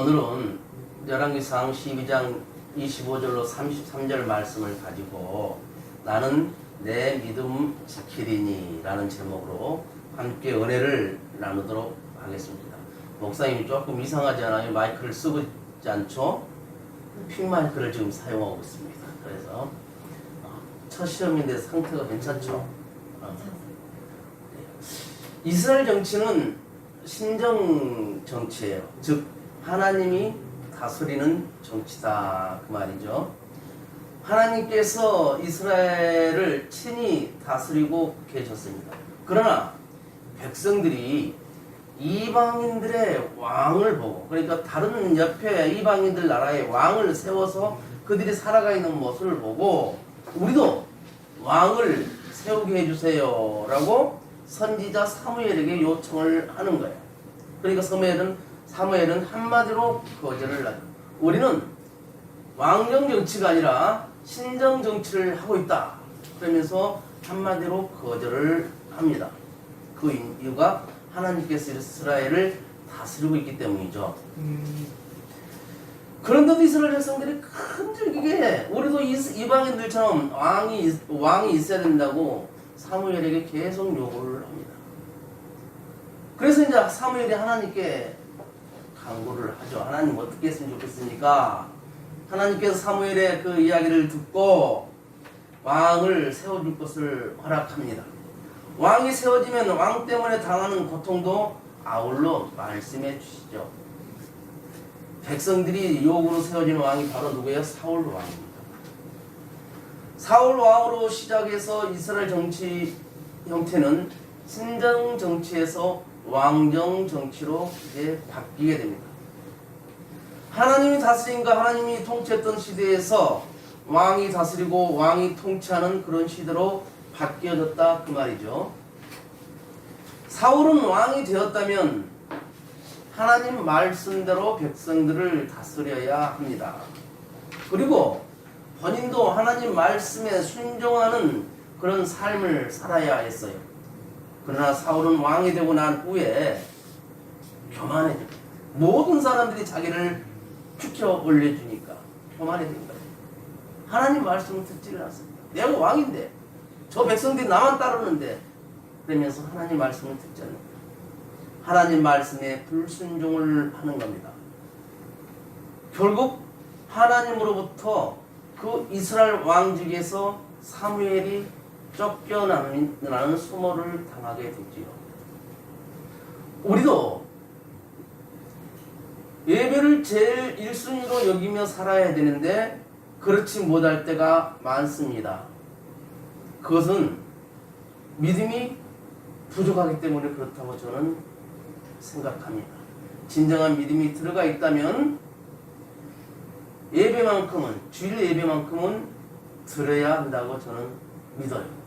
오늘은 열왕기상 12장 25절로 33절 말씀을 가지고 나는 내 믿음 지키리니 라는 제목으로 함께 은혜를 나누도록 하겠습니다. 목사님이 조금 이상하지 않아요? 마이크를 쓰고 있지 않죠? 핀 마이크를 지금 사용하고 있습니다. 그래서 첫 시험인데 상태가 괜찮죠? 이스라엘 정치는 신정 정치예요. 즉 하나님이 다스리는 정치다 그 말이죠. 하나님께서 이스라엘을 친히 다스리고 계셨습니다. 그러나 백성들이 이방인들의 왕을 보고, 그러니까 다른 옆에 이방인들 나라의 왕을 세워서 그들이 살아가 있는 모습을 보고 우리도 왕을 세우게 해주세요 라고 선지자 사무엘에게 요청을 하는 거예요. 그러니까 사무엘은 한마디로 거절을 하죠. 우리는 왕정 정치가 아니라 신정 정치를 하고 있다. 그러면서 한마디로 거절을 합니다. 그 이유가 하나님께서 이스라엘을 다스리고 있기 때문이죠. 그런데도 이스라엘 백성들이 끈질기게 우리도 이방인들처럼 왕이 있어야 된다고 사무엘에게 계속 요구를 합니다. 그래서 이제 사무엘이 하나님께 간구를 하죠. 하나님 어떻게 했으면 좋겠습니까? 하나님께서 사무엘의 그 이야기를 듣고 왕을 세워줄 것을 허락합니다. 왕이 세워지면 왕 때문에 당하는 고통도 아울러 말씀해 주시죠. 백성들이 요구로 세워지는 왕이 바로 누구예요? 사울 왕입니다. 사울 왕으로 시작해서 이스라엘 정치 형태는 신정 정치에서 왕정 정치로 이제 바뀌게 됩니다. 하나님이 다스림과 하나님이 통치했던 시대에서 왕이 다스리고 왕이 통치하는 그런 시대로 바뀌어졌다 그 말이죠. 사울은 왕이 되었다면 하나님 말씀대로 백성들을 다스려야 합니다. 그리고 본인도 하나님 말씀에 순종하는 그런 삶을 살아야 했어요. 그러나 사울은 왕이 되고 난 후에 교만해져. 모든 사람들이 자기를 축혀 올려주니까 교만해진 거예요. 하나님 말씀을 듣지를 않습니다. 내가 왕인데 저 백성들이 나만 따르는데, 그러면서 하나님 말씀을 듣지 않는 거예요. 하나님 말씀에 불순종을 하는 겁니다. 결국 하나님으로부터 그 이스라엘 왕직에서 사무엘이 쫓겨나는 수모를 당하게 되지요. 우리도 예배를 제일 1순위로 여기며 살아야 되는데 그렇지 못할 때가 많습니다. 그것은 믿음이 부족하기 때문에 그렇다고 저는 생각합니다. 진정한 믿음이 들어가 있다면 예배만큼은, 주일 예배만큼은 들어야 한다고 저는 믿어요.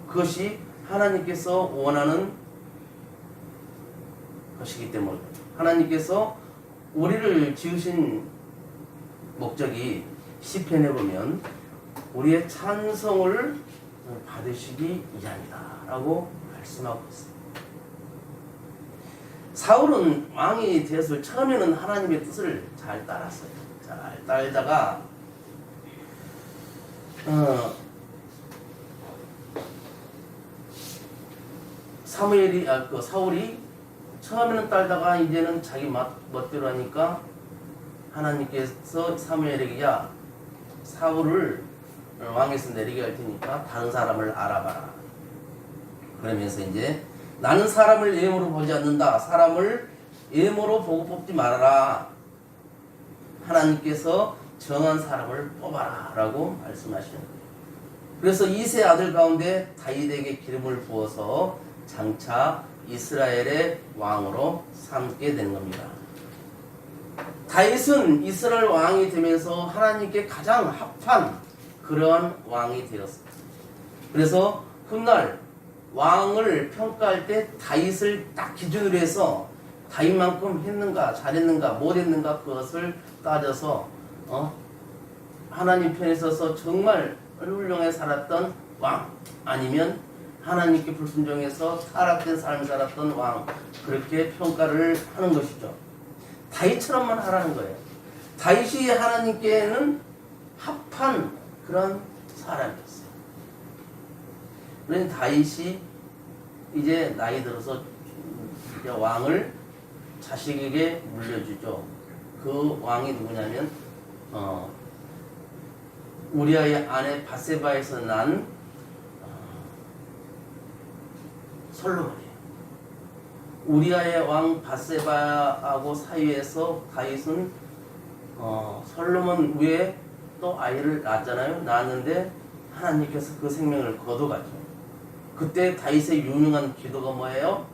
그것이 하나님께서 원하는 것이기 때문에, 하나님께서 우리를 지으신 목적이 시편에 보면 우리의 찬송을 받으시기 위함이다 라고 말씀하고 있습니다. 사울은 왕이 되었을 처음에는 하나님의 뜻을 잘 따랐어요. 잘 따르다가 사울이 처음에는 따르다가 이제는 자기 멋대로 하니까 하나님께서 사무엘에게 야 사울을 왕에서 내리게 할 테니까 다른 사람을 알아봐라. 그러면서 이제 나는 사람을 외모로 보지 않는다. 사람을 외모로 보고 뽑지 말아라. 하나님께서 정한 사람을 뽑아라 라고 말씀하시는 거예요. 그래서 이세 아들 가운데 다윗에게 기름을 부어서 장차 이스라엘의 왕으로 삼게 된 겁니다. 다윗은 이스라엘 왕이 되면서 하나님께 가장 합한 그러한 왕이 되었습니다. 그래서 훗날 왕을 평가할 때 다윗을 딱 기준으로 해서 다윗만큼 했는가 잘했는가 못했는가 그것을 따져서 하나님 편에 서서 정말 훌륭하게 살았던 왕, 아니면 하나님께 불순종해서 타락된 삶을 살았던 왕, 그렇게 평가를 하는 것이죠. 다윗처럼만 하라는 거예요. 다윗이 하나님께는 합한 그런 사람이었어요. 그러니 다윗이 이제 나이 들어서 이제 왕을 자식에게 물려주죠. 그 왕이 누구냐면 우리아의 아내 바세바에서 난 솔로몬이에요. 우리아의 왕 바세바하고 사이에서 다윗은 솔로몬 위에 또 아이를 낳았잖아요. 낳았는데 하나님께서 그 생명을 거둬가죠. 그때 다윗의 유능한 기도가 뭐예요?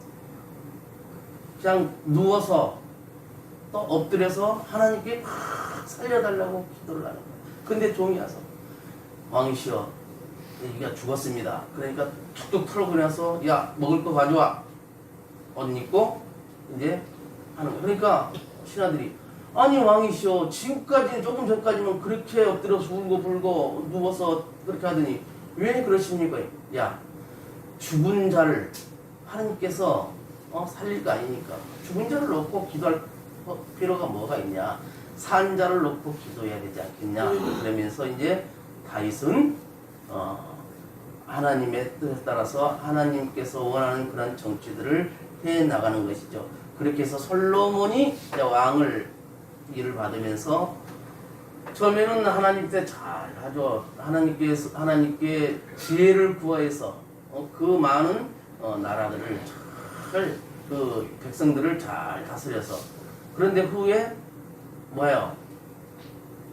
그냥 누워서 또 엎드려서 하나님께 살려달라고 기도를 하는 거예요. 근데 종이 와서 왕이시여 이가 죽었습니다. 그러니까 툭툭 털고 나서 야 먹을 거 가져와. 옷 입고 이제 하는 거예요. 그러니까 신하들이 아니 왕이시여 지금까지 조금 전까지는 그렇게 엎드려서 울고 불고 누워서 그렇게 하더니 왜 그러십니까? 야 죽은 자를 하나님께서 살릴 거 아니니까 죽은 자를 놓고 기도할 필요가 뭐가 있냐? 산 자를 놓고 기도해야 되지 않겠냐? 그러면서 이제 다윗은 하나님의 뜻에 따라서 하나님께서 원하는 그런 정치들을 해 나가는 것이죠. 그렇게 해서 솔로몬이 왕을 일을 받으면서 처음에는 하나님 때 잘 하죠. 하나님께 지혜를 구하여서 그 많은 나라들을 잘 그 백성들을 잘 다스려서 그런데 후에 뭐예요?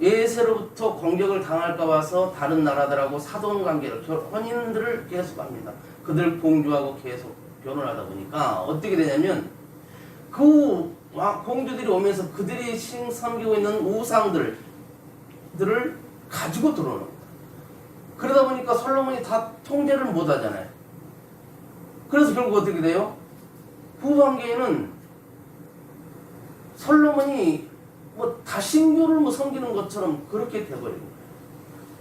에세로부터 공격을 당할까 봐서 다른 나라들하고 사돈 관계를 혼인들을 계속합니다. 그들 공주하고 계속 결혼하다 보니까 어떻게 되냐면 그 공주들이 오면서 그들이 섬기고 있는 우상들을 가지고 들어오는 거예요. 그러다 보니까 솔로몬이 다 통제를 못 하잖아요. 그래서 결국 어떻게 돼요? 후반기에는 솔로몬이 다신교를 섬기는 것처럼 그렇게 돼버린 거예요.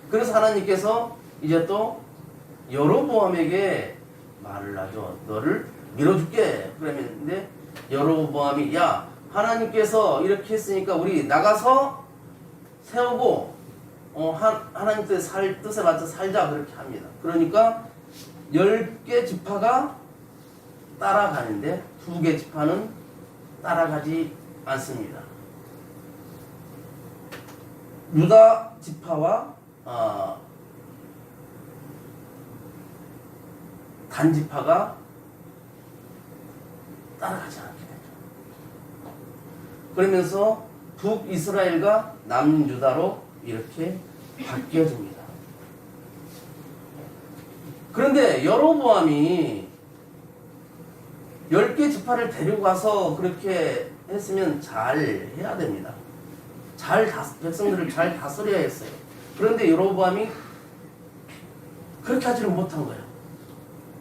그래서 하나님께서 이제 또 여로보암에게 말을 하죠. 너를 밀어줄게. 그러는데 여로보암이 야 하나님께서 이렇게 했으니까 우리 나가서 세우고 하나님 뜻에 맞춰 살자 그렇게 합니다. 그러니까 10개 지파가 따라가는데 2개 지파는 따라가지 않습니다. 유다 지파와 단 지파가 따라가지 않게 되죠. 그러면서 북이스라엘과 남유다로 이렇게 바뀌어집니다. 그런데 여로보암이 10개 지파를 데리고 가서 그렇게 했으면 잘 해야 됩니다. 백성들을 잘 다스려야 했어요. 그런데 여로보암이 그렇게 하지를 못한 거예요.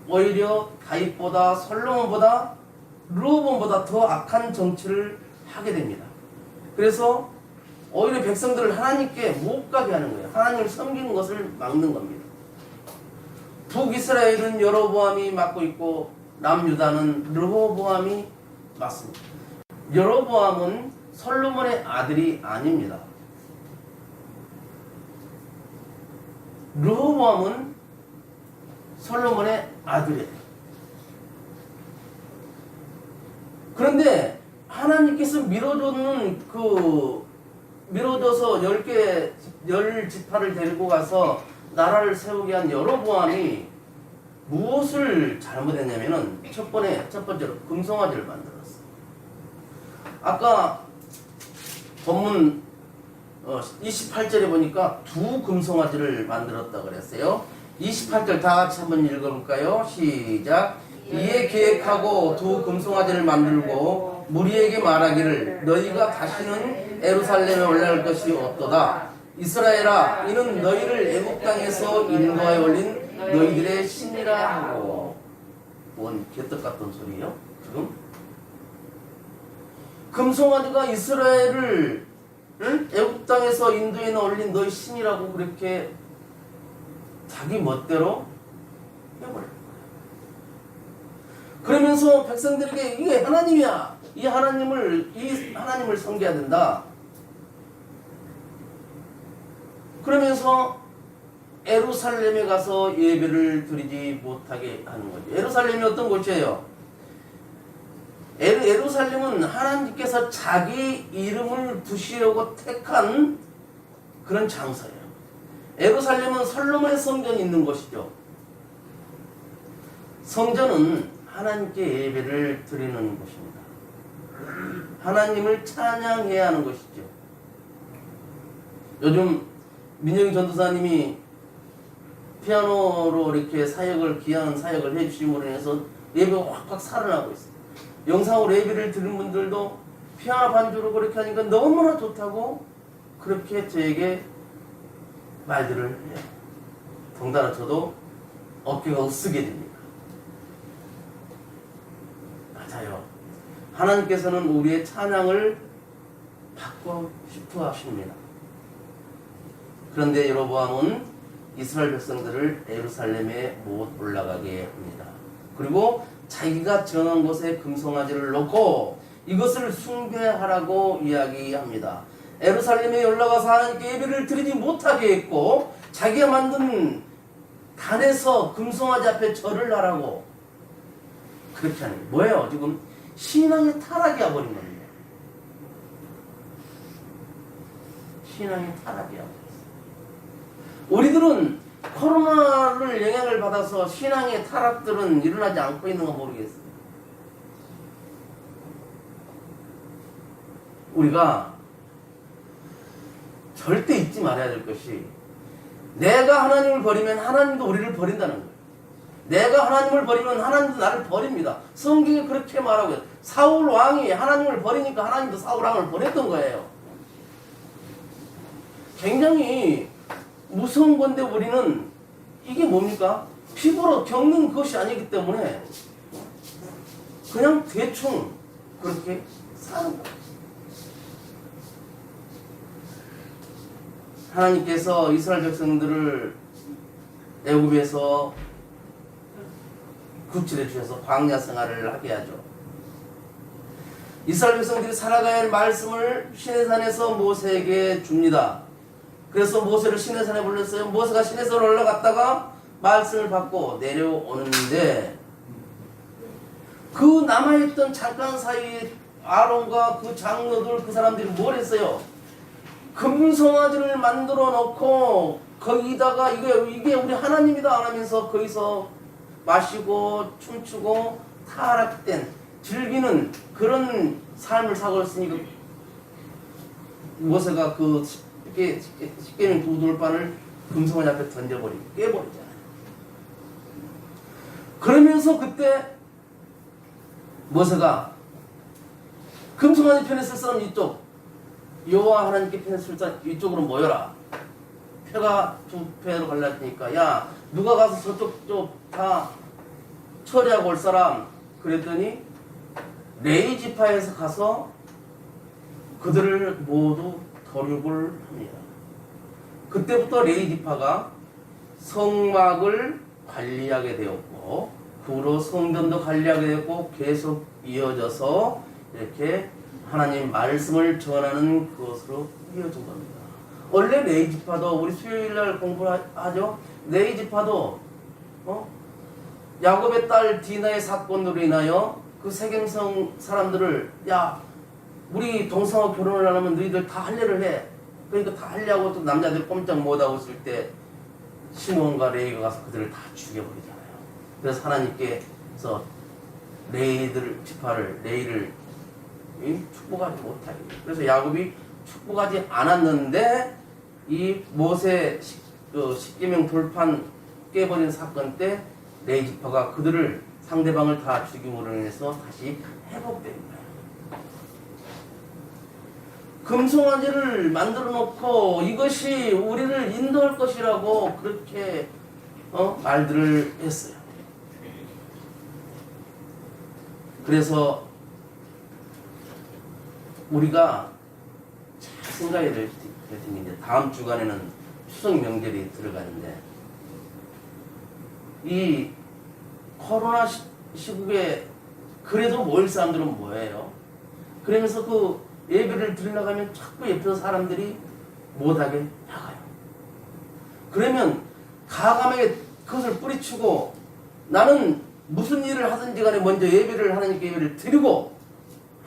오히려 다윗보다 솔로몬보다 르호보암보다 더 악한 정치를 하게 됩니다. 그래서 오히려 백성들을 하나님께 못 가게 하는 거예요. 하나님을 섬기는 것을 막는 겁니다. 북이스라엘은 여로보암이 맡고 있고 남유다는 르호보암이 맡습니다. 여로보암은 솔로몬의 아들이 아닙니다. 르호보암은 솔로몬의 아들이에요. 그런데 하나님께서 밀어줘서 10지파를 데리고 가서 나라를 세우게 한 여로보암이 무엇을 잘못했냐면은 첫 번째로 금송아지를 만들었어요. 아까 본문 28절에 보니까 2 금송아지를 만들었다 그랬어요. 28절 다 같이 한번 읽어볼까요? 시작. 이에 계획하고 2 금송아지를 만들고 무리에게 말하기를 너희가 다시는 예루살렘에 올라갈 것이 없도다. 이스라엘아 이는 너희를 애국 땅에서 인도하여 올린 너희들의 신이라 하고. 뭔 개떡 같던 소리예요 지금? 금송아지가 이스라엘을 애국 땅에서 인도에 올린 너희 신이라고 그렇게 자기 멋대로 해버려요. 그러면서 백성들에게 이게 하나님이야 이 하나님을 섬겨야 된다. 그러면서 예루살렘에 가서 예배를 드리지 못하게 하는 거죠. 예루살렘이 어떤 곳이에요? 예루살렘은 하나님께서 자기 이름을 두시려고 택한 그런 장소예요. 예루살렘은 솔로몬의 성전이 있는 곳이죠. 성전은 하나님께 예배를 드리는 곳입니다. 하나님을 찬양해야 하는 것이죠. 요즘 민영희 전도사님이 피아노로 이렇게 귀한 사역을 해주심으로 인해서 예배가 확확 살아나고 있어요. 영상으로 예배를 드리는 분들도 피아노 반주로 그렇게 하니까 너무나 좋다고 그렇게 저에게 말들을 해요. 동달아 저도 어깨가 으쓰게 됩니다. 맞아요. 하나님께서는 우리의 찬양을 받고 싶어 하십니다. 그런데 여로보암은 이스라엘 백성들을 예루살렘에 못 올라가게 합니다. 그리고 자기가 정한 곳에 금송아지를 놓고 이것을 숭배하라고 이야기합니다. 예루살렘에 올라가서 하나님께 예배를 드리지 못하게 했고 자기가 만든 단에서 금송아지 앞에 절을 하라고 그렇게 하는 거예요. 뭐예요? 지금 신앙의 타락이 와버린 겁니다. 신앙의 타락이 와버렸어요. 우리들은 코로나를 영향을 받아서 신앙의 타락들은 일어나지 않고 있는 거 모르겠어요. 우리가 절대 잊지 말아야 될 것이 내가 하나님을 버리면 하나님도 우리를 버린다는 거예요. 내가 하나님을 버리면 하나님도 나를 버립니다. 성경에 그렇게 말하고 있어요. 사울 왕이 하나님을 버리니까 하나님도 사울 왕을 보냈던 거예요. 굉장히 무서운 건데 우리는 이게 뭡니까? 피부로 겪는 것이 아니기 때문에 그냥 대충 그렇게 사는 거예요. 하나님께서 이스라엘 백성들을 애굽에서 구출해 주셔서 광야 생활을 하게 하죠. 이스라엘 백성들이 살아가야 할 말씀을 시내산에서 모세에게 줍니다. 그래서 모세를 시내산에 불렀어요. 모세가 시내산에 올라갔다가 말씀을 받고 내려오는데 그 남아있던 잠깐 사이에 아론과 그 장로들 그 사람들이 뭘 했어요? 금송아지를 만들어 놓고 거기다가 이게 우리 하나님이다 하면서 거기서 마시고 춤추고 타락된 즐기는 그런 삶을 사고 있으니까 모세가 그 십계명 두 돌판을 금송아지 앞에 던져버리고 깨버리잖아요. 그러면서 그때 모세가 금송아지 편에 쓸 사람 이쪽, 여호와 하나님께 편에 쓸 사람 이쪽으로 모여라. 표가 두 표로 갈라지니까 야 누가 가서 저쪽 다 처리하고 올 사람. 그랬더니 레위 지파에서 가서 그들을 모두 도륙을 합니다. 그때부터 레위 지파가 성막을 관리하게 되었고 그 후로 성전도 관리하게 되었고 계속 이어져서 이렇게 하나님 말씀을 전하는 그것으로 이어진 겁니다. 원래 레위 지파도 우리 수요일날 공부하죠. 레위 지파도 야곱의 딸 디나의 사건으로 인하여 그 세겜성 사람들을 야 우리 동성하고 결혼을 안 하면 너희들 다 할례를 해. 그러니까 다 할례하고 또 남자들 꼼짝 못하고 있을 때 시몬과 레위가 가서 그들을 다 죽여버리잖아요. 그래서 하나님께서 레위를 축복하지 못하게. 그래서 야곱이 축복하지 않았는데 이 모세 십계명 돌판 깨버린 사건 때 레위 지파가 그들을 상대방을 다 죽임으로 인해서 다시 회복된 거예요. 금송아지를 만들어 놓고 이것이 우리를 인도할 것이라고 그렇게 말들을 했어요. 그래서 우리가 잘 생각해야 될 텐데 다음 주간에는 추석 명절이 들어가는데 이 코로나 시국에 그래도 모일 사람들은 뭐예요? 그러면서 그 예배를 드리려고 하면 자꾸 옆에서 사람들이 못하게 나가요. 그러면 과감하게 그것을 뿌리치고 나는 무슨 일을 하든지 간에 먼저 예배를 하나님께 예배를 드리고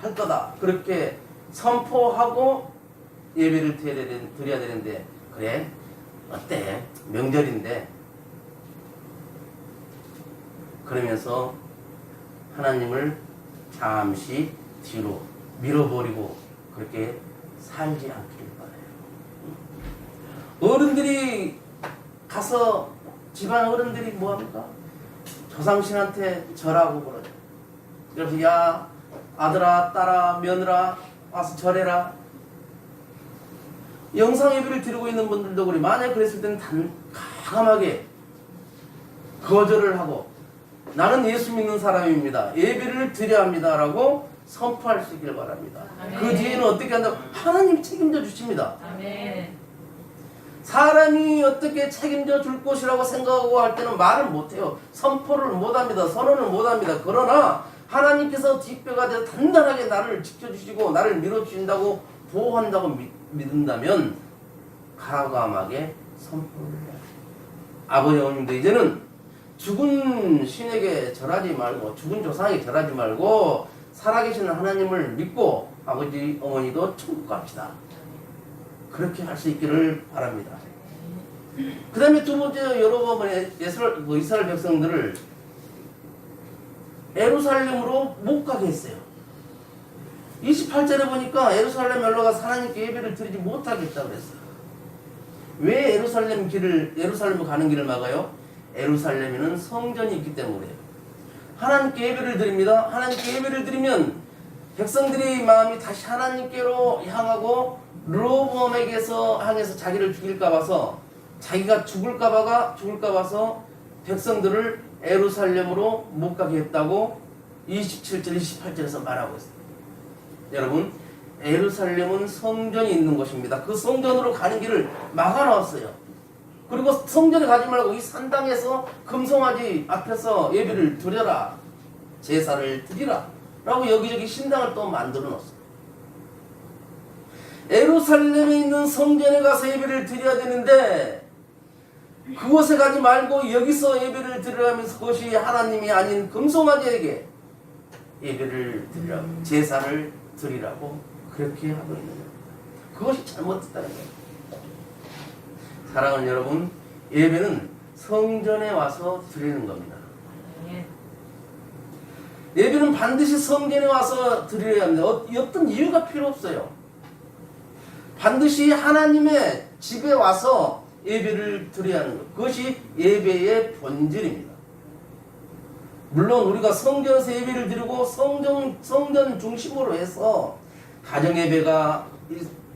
할 거다. 그렇게 선포하고 예배를 드려야 되는데, 그래 어때 명절인데 그러면서 하나님을 잠시 뒤로 밀어버리고 그렇게 살지 않기를 바라요. 어른들이 가서 집안 어른들이 뭐합니까? 조상신한테 절하고 그러죠. 그래서 야 아들아 딸아 며느라 와서 절해라. 영상 예배를 드리고 있는 분들도 그래. 만약 그랬을 때는 과감하게 거절을 하고 나는 예수 믿는 사람입니다. 예배를 드려야 합니다. 라고 선포할 수 있기를 바랍니다. 아멘. 그 뒤에는 어떻게 한다고? 하나님이 책임져 주십니다. 아멘. 사람이 어떻게 책임져 줄 것이라고 생각하고 할 때는 말을 못해요. 선포를 못합니다. 선언을 못합니다. 그러나 하나님께서 뒷배가 되어 단단하게 나를 지켜주시고 나를 밀어주신다고 보호한다고 믿는다면 과감하게 선포를 해요. 아버지 어머님도 이제는 죽은 신에게 절하지 말고 죽은 조상에게 절하지 말고 살아계신 하나님을 믿고 아버지 어머니도 천국 갑시다. 그렇게 할 수 있기를 바랍니다. 그 다음에 두 번째 여로보암은 이스라엘 백성들을 예루살렘으로 못 가게 했어요. 28절에 보니까 예루살렘에 올라가서 하나님께 예배를 드리지 못하겠다고 그랬어요. 왜 예루살렘으로 가는 길을 막아요? 예루살렘에는 성전이 있기 때문에 하나님께 예배를 드립니다. 하나님께 예배를 드리면 백성들의 마음이 다시 하나님께로 향하고 르호보암에게서 향해서 자기를 죽일까 봐서 자기가 죽을까 봐서 백성들을 예루살렘으로 못 가게 했다고 27절 28절에서 말하고 있습니다. 여러분 예루살렘은 성전이 있는 곳입니다. 그 성전으로 가는 길을 막아놨어요. 그리고 성전에 가지 말고 이 산당에서 금송아지 앞에서 예배를 드려라. 제사를 드리라. 라고 여기저기 신당을 또 만들어 놨어요. 예루살렘에 있는 성전에 가서 예배를 드려야 되는데 그곳에 가지 말고 여기서 예배를 드리라면서 그것이 하나님이 아닌 금송아지에게 예배를 드리라고 제사를 드리라고 그렇게 하고 있는 겁니다. 그것이 잘못됐다는 거예요. 사랑하는 여러분, 예배는 성전에 와서 드리는 겁니다. 예배는 반드시 성전에 와서 드려야 합니다. 어떤 이유가 필요 없어요. 반드시 하나님의 집에 와서 예배를 드려야 하는 것. 그것이 예배의 본질입니다. 물론 우리가 성전에서 예배를 드리고 성전 중심으로 해서 가정 예배가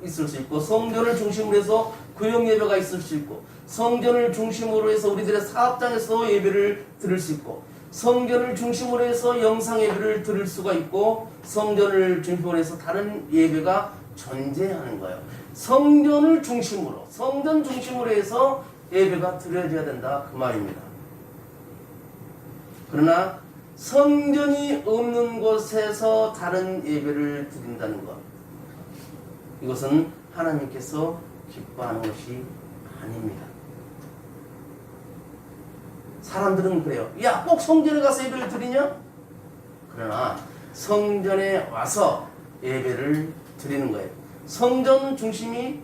있을 수 있고 성전을 중심으로 해서 구역 예배가 있을 수 있고 성전을 중심으로 해서 우리들의 사업장에서 예배를 드릴 수 있고 성전을 중심으로 해서 영상 예배를 드릴 수가 있고 성전을 중심으로 해서 다른 예배가 존재하는 거예요. 성전 중심으로 해서 예배가 드려져야 된다 그 말입니다. 그러나 성전이 없는 곳에서 다른 예배를 드린다는 것, 이것은 하나님께서 기뻐하는 것이 아닙니다. 사람들은 그래요. 야, 꼭 성전에 가서 예배를 드리냐? 그러나 성전에 와서 예배를 드리는 거예요. 성전 중심이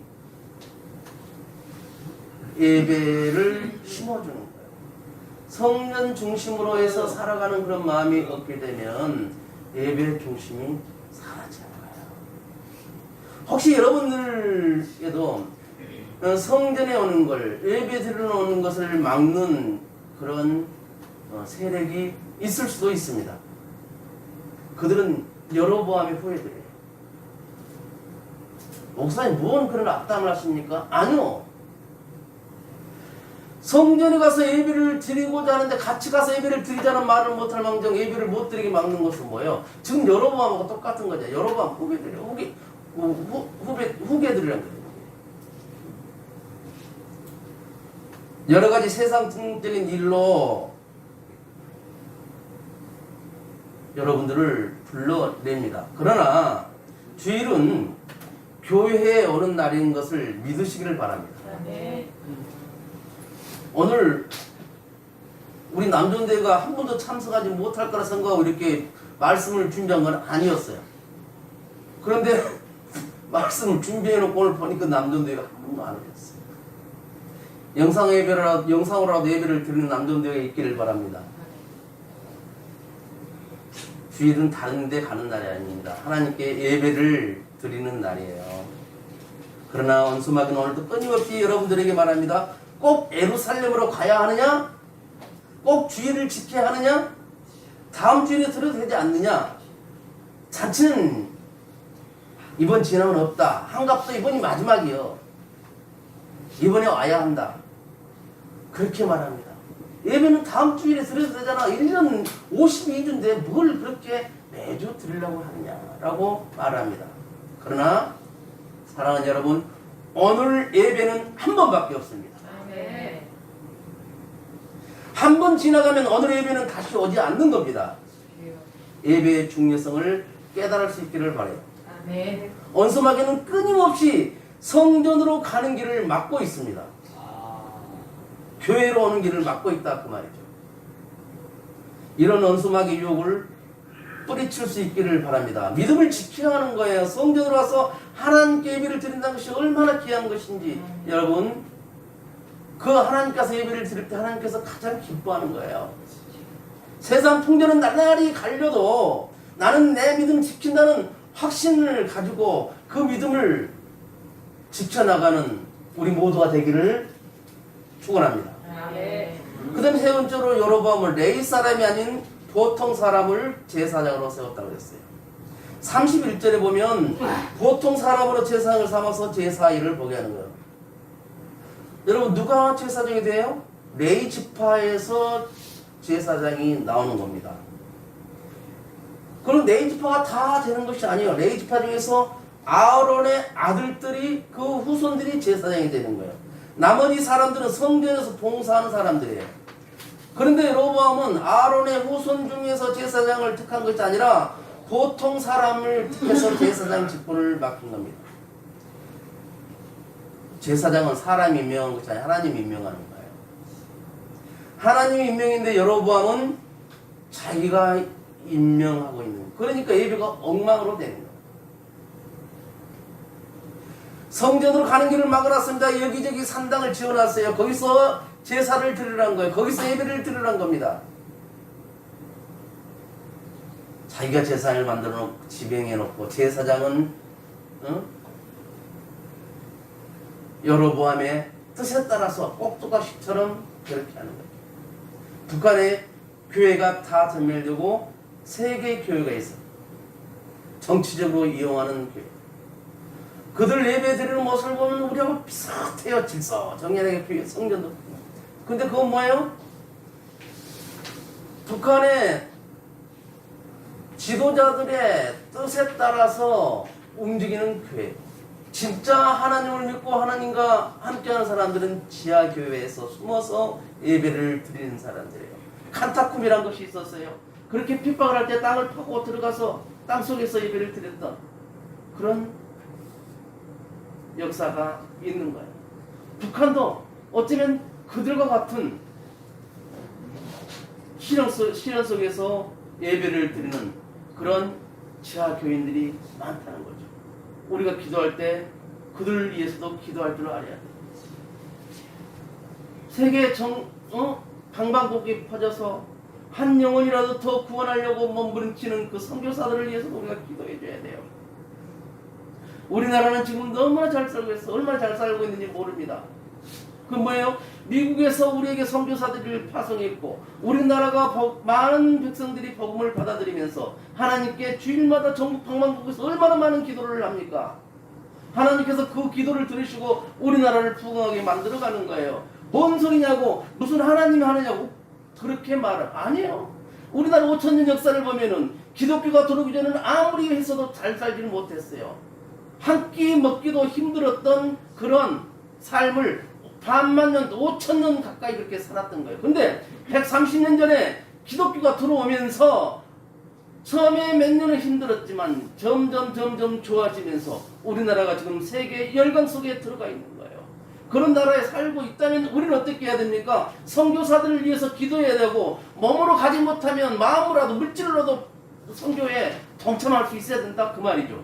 예배를 심어주는 거예요. 성전 중심으로 해서 살아가는 그런 마음이 없게 되면 예배 중심이 사라지는 거예요. 혹시 여러분들에도 성전에 오는 걸, 예배 드리러 오는 것을 막는 그런 세력이 있을 수도 있습니다. 그들은 여로보암의 후예들이에요. 목사님 무슨 그런 악담을 하십니까? 아니요. 성전에 가서 예배를 드리고자 하는데 같이 가서 예배를 드리자는 말을 못할 망정 예배를 못 드리게 막는 것은 뭐예요? 지금 여로보암하고 똑같은 거죠. 여로보암 후배들이에요. 후배들이란 거예요. 여러 가지 세상적인 일로 여러분들을 불러냅니다. 그러나 주일은 교회에 오는 날인 것을 믿으시기를 바랍니다. 네. 오늘 우리 남존대가 한 번도 참석하지 못할 거라 생각하고 이렇게 말씀을 준비한 건 아니었어요. 그런데 말씀을 준비해놓고 오늘 보니까 남존대가 한 번도 안 오셨어요. 영상으로라도 예배를 드리는 남존대가 있기를 바랍니다. 주일은 다른 데 가는 날이 아닙니다. 하나님께 예배를 드리는 날이에요. 그러나 원수마귀는 오늘도 끊임없이 여러분들에게 말합니다. 꼭 예루살렘으로 가야 하느냐? 꼭 주일을 지켜야 하느냐? 다음 주일에 들어도 되지 않느냐? 잔치는 이번 지나면 없다. 한갑도 이번이 마지막이요. 이번에 와야 한다. 그렇게 말합니다. 예배는 다음 주일에 드려도 되잖아. 1년 52주인데 뭘 그렇게 매주 드리려고 하느냐라고 말합니다. 그러나 사랑하는 여러분, 오늘 예배는 한 번밖에 없습니다. 네. 한 번 지나가면 오늘 예배는 다시 오지 않는 겁니다. 예배의 중요성을 깨달을 수 있기를 바라요. 네. 원수마귀는 끊임없이 성전으로 가는 길을 막고 있습니다. 교회로 오는 길을 막고 있다 그 말이죠. 이런 원수마귀 유혹을 뿌리칠 수 있기를 바랍니다. 믿음을 지켜야 하는 거예요. 성전으로 와서 하나님께 예배를 드린다는 것이 얼마나 귀한 것인지 여러분, 그 하나님께서 예배를 드릴 때 하나님께서 가장 기뻐하는 거예요. 세상 풍조는 날날이 갈려도 나는 내 믿음 지킨다는 확신을 가지고 그 믿음을 지켜나가는 우리 모두가 되기를 축원합니다. 네. 그 다음에 세 번째로 여로보암은 레위 사람이 아닌 보통 사람을 제사장으로 세웠다고 그랬어요. 31절에 보면 보통 사람으로 제사장을 삼아서 제사 일을 보게 하는 거예요. 여러분, 누가 제사장이 돼요? 레위 지파에서 제사장이 나오는 겁니다. 그럼 레위 지파가 다 되는 것이 아니에요. 레위 지파 중에서 아론의 아들들이, 그 후손들이 제사장이 되는 거예요. 나머지 사람들은 성전에서 봉사하는 사람들이에요. 그런데 여로보암은 아론의 후손 중에서 제사장을 택한 것이 아니라 보통 사람을 택해서 제사장 직분을 맡긴 겁니다. 제사장은 사람이 임명한 것이 아니라 하나님이 임명하는 거예요. 하나님이 임명인데 여로보암은 자기가 임명하고 있는 거예요. 그러니까 예배가 엉망으로 되는 거예요. 성전으로 가는 길을 막아놨습니다. 여기저기 산당을 지어놨어요. 거기서 제사를 드리라는 거예요. 거기서 예배를 드리라는 겁니다. 자기가 제사를 만들어 놓고 지병해 놓고 제사장은 여로보암의 뜻에 따라서 꼭두가시처럼 그렇게 하는 거예요. 북한에 교회가 다 전멸되고 세 개의 교회가 있어요. 정치적으로 이용하는 교회. 그들 예배 드리는 모습을 보면 우리하고 비슷해요. 질서정연하게 교회 성전도. 근데 그건 뭐예요? 북한의 지도자들의 뜻에 따라서 움직이는 교회. 진짜 하나님을 믿고 하나님과 함께하는 사람들은 지하교회에서 숨어서 예배를 드리는 사람들이에요. 칸타쿰이라는 것이 있었어요. 그렇게 핍박을 할 때 땅을 파고 들어가서 땅속에서 예배를 드렸던 그런 역사가 있는 거예요. 북한도 어쩌면 그들과 같은 시련 속에서 예배를 드리는 그런 지하교인들이 많다는 거죠. 우리가 기도할 때 그들을 위해서도 기도할 줄 알아야 돼요. 세계 방방곡곡에 퍼져서 한 영혼이라도 더 구원하려고 몸부림치는 그 선교사들을 위해서도 우리가 기도해 줘야 돼요. 우리나라는 지금 너무나 잘 살고 있어. 얼마나 잘 살고 있는지 모릅니다. 그 뭐예요? 미국에서 우리에게 선교사들을 파송했고 우리나라가 많은 백성들이 복음을 받아들이면서 하나님께 주일마다 전국 방방곡곡에서 얼마나 많은 기도를 합니까? 하나님께서 그 기도를 들으시고 우리나라를 부흥하게 만들어가는 거예요. 뭔 소리냐고, 무슨 하나님이 하느냐고 그렇게 말을 아니에요. 우리나라 5,000년 역사를 보면은 기독교가 들어오기 전에는 아무리 했어도 잘 살지는 못했어요. 한 끼 먹기도 힘들었던 그런 삶을 반만 년, 5,000년 가까이 그렇게 살았던 거예요. 근데 130년 전에 기독교가 들어오면서 처음에 몇 년은 힘들었지만 점점 좋아지면서 우리나라가 지금 세계 열강 속에 들어가 있는 거예요. 그런 나라에 살고 있다면 우리는 어떻게 해야 됩니까? 선교사들을 위해서 기도해야 되고, 몸으로 가지 못하면 마음으로라도 물질로라도 선교에 동참할 수 있어야 된다 그 말이죠.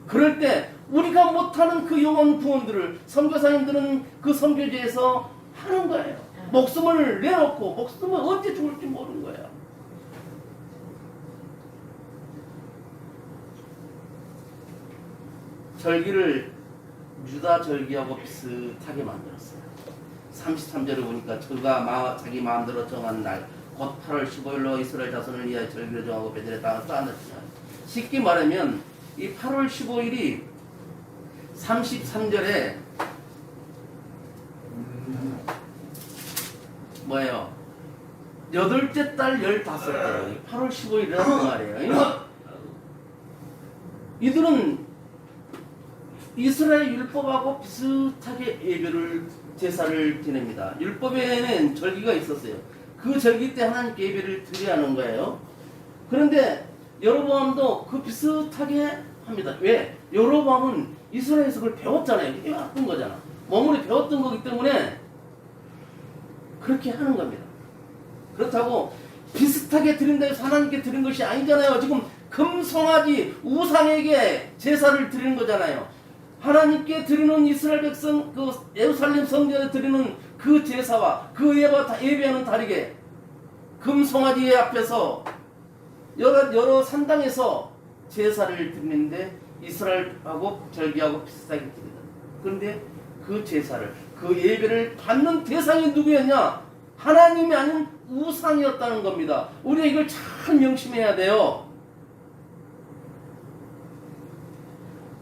그럴 때 우리가 못하는 그 영혼 구원들을 선교사님들은 그 선교지에서 하는 거예요. 목숨을 내놓고, 목숨을 언제 죽을지 모르는 거예요. 절기를 유다 절기하고 비슷하게 만들었어요. 33절을 보니까 저가 자기 마음대로 정한 날 곧 8월 15일로 이스라엘 자손을 위하여 절기를 정하고 베들레 땅을 쌓아놨지만, 쉽게 말하면 이 8월 15일이 33절에 뭐예요? 8째 달 15대 8월 15일이라는 그 말이에요. 이들은 이스라엘 율법하고 비슷하게 예배를, 제사를 지냅니다. 율법에는 절기가 있었어요. 그 절기 때 하나님께 예배를 드려야 하는 거예요. 그런데 여로보암도 그 비슷하게 합니다. 왜? 여로보암은 이스라엘에서 그걸 배웠잖아요. 배웠던 거잖아. 몸으로 배웠던 거기 때문에 그렇게 하는 겁니다. 그렇다고 비슷하게 드린다 해서 하나님께 드린 것이 아니잖아요. 지금 금송아지 우상에게 제사를 드리는 거잖아요. 하나님께 드리는 이스라엘 백성, 그 예루살렘 성전에 드리는 그 제사와 그 예배와는 다르게 금송아지 앞에서 여러 산당에서 제사를 드리는데 이스라엘하고 절기하고 비슷하게 드립니다. 그런데 그 제사를, 그 예배를 받는 대상이 누구였냐? 하나님이 아닌 우상이었다는 겁니다. 우리가 이걸 잘 명심해야 돼요.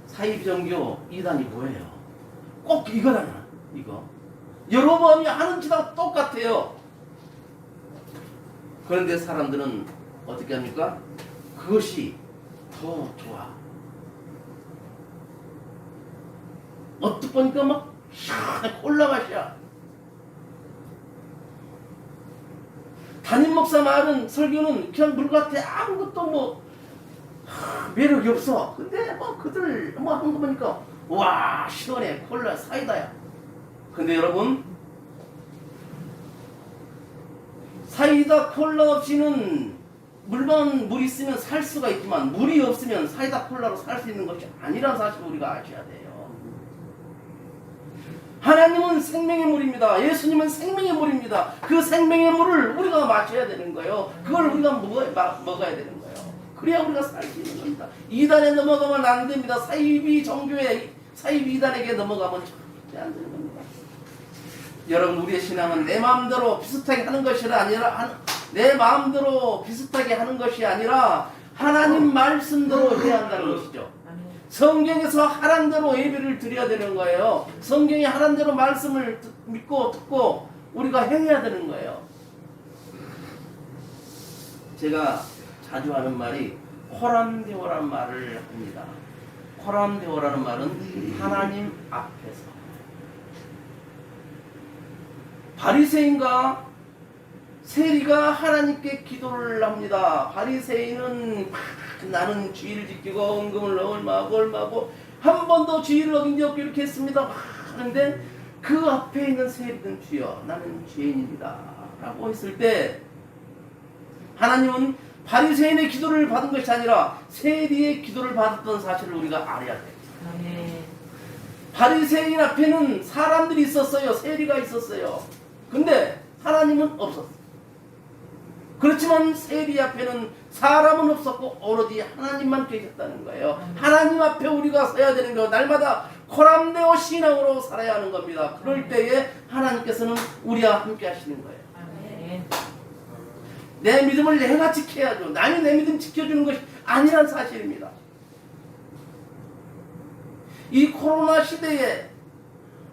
사이비종교 이단이 뭐예요? 꼭 이거잖아. 이거 여로보암이 하는 짓하고 똑같아요. 그런데 사람들은 어떻게 합니까? 그것이 더 좋아. 어떻게 보니까 막 시원해, 콜라 맛이야. 담임 목사 말은, 설교는 그냥 물 같아. 아무것도 뭐 매력이 없어. 근데 뭐 그들 뭐 하는 거 보니까 와 시원해, 콜라 사이다야. 근데 여러분, 사이다 콜라 없이는, 물론 물이 있으면 살 수가 있지만 물이 없으면 사이다 콜라로 살 수 있는 것이 아니라는 사실을 우리가 아셔야 돼요. 하나님은 생명의 물입니다. 예수님은 생명의 물입니다. 그 생명의 물을 우리가 마셔야 되는 거예요. 그걸 우리가 먹어야 되는 거예요. 그래야 우리가 살 수 있는 겁니다. 이단에 넘어가면 안 됩니다. 사이비 종교에, 사이비 이단에게 넘어가면 절대 안 되는 겁니다. 여러분, 우리의 신앙은 내 마음대로 비슷하게 하는 것이 아니라, 내 마음대로 비슷하게 하는 것이 아니라 하나님 말씀대로 해야 한다는 것이죠. 성경에서 하란 대로 예배를 드려야 되는 거예요. 성경이 하란 대로 말씀을 믿고 듣고 우리가 행해야 되는 거예요. 제가 자주 하는 말이 코람데오라는 말을 합니다. 코람데오라는 말은 하나님 앞에서. 바리새인과 세리가 하나님께 기도를 합니다. 바리새인은 나는 주의를 지키고 은금을 얼마하고 한 번도 주의를 어긴 적 없게 이렇게 했습니다. 하는데 그 앞에 있는 세리는 주여 나는 죄인입니다 라고 했을 때, 하나님은 바리새인의 기도를 받은 것이 아니라 세리의 기도를 받았던 사실을 우리가 알아야 돼요. 바리새인 앞에는 사람들이 있었어요. 세리가 있었어요. 근데 하나님은 없었어요. 그렇지만 세리 앞에는 사람은 없었고 오로지 하나님만 계셨다는 거예요. 하나님 앞에 우리가 서야 되는 거예요. 날마다 코람데오 신앙으로 살아야 하는 겁니다. 그럴 때에 하나님께서는 우리와 함께 하시는 거예요. 내 믿음을 내가 지켜야죠. 남이 내 믿음 지켜주는 것이 아니란 사실입니다. 이 코로나 시대에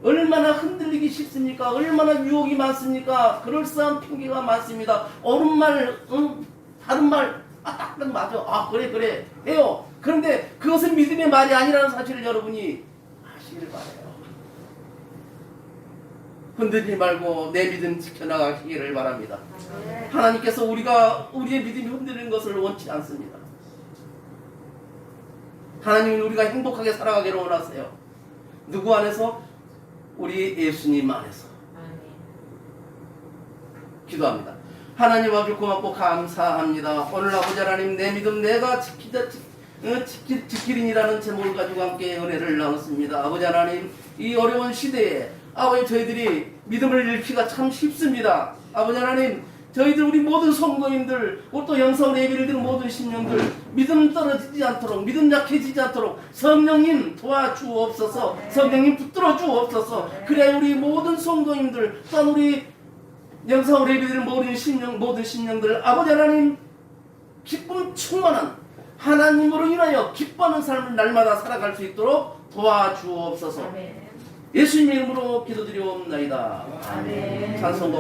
얼마나 흔들리기 쉽습니까? 얼마나 유혹이 많습니까? 그럴싸한 핑계가 많습니다. 옳은 말, 다른 말, 딱 맞아. 그래 해요. 그런데 그것은 믿음의 말이 아니라는 사실을 여러분이 아시길 바라요. 흔들리지 말고 내 믿음 지켜나가시기를 바랍니다. 하나님께서 우리의 믿음이 흔들리는 것을 원치 않습니다. 하나님은 우리가 행복하게 살아가기를 원하세요. 누구 안에서? 우리 예수님 안에서. 기도합니다. 하나님 아버지 고맙고 감사합니다. 오늘 아버지 하나님 내 믿음 내가 지키리니라는 제목을 가지고 함께 은혜를 나눴습니다. 아버지 하나님 이 어려운 시대에 아버지 저희들이 믿음을 잃기가 참 쉽습니다. 아버지 하나님 저희들 우리 모든 성도님들 또 영상으로 예배를 드리는 모든 신령들 믿음 떨어지지 않도록 믿음 약해지지 않도록 성령님 도와주옵소서. 성령님 붙들어 주옵소서. 그래 우리 모든 성도님들 또한 우리 영상으로 예배드리는 모든 신령들 아버지 하나님 기쁨 충만한 하나님으로 인하여 기뻐하는 삶을 날마다 살아갈 수 있도록 도와주옵소서. 예수님의 이름으로 기도드리옵나이다. 아멘. 찬송가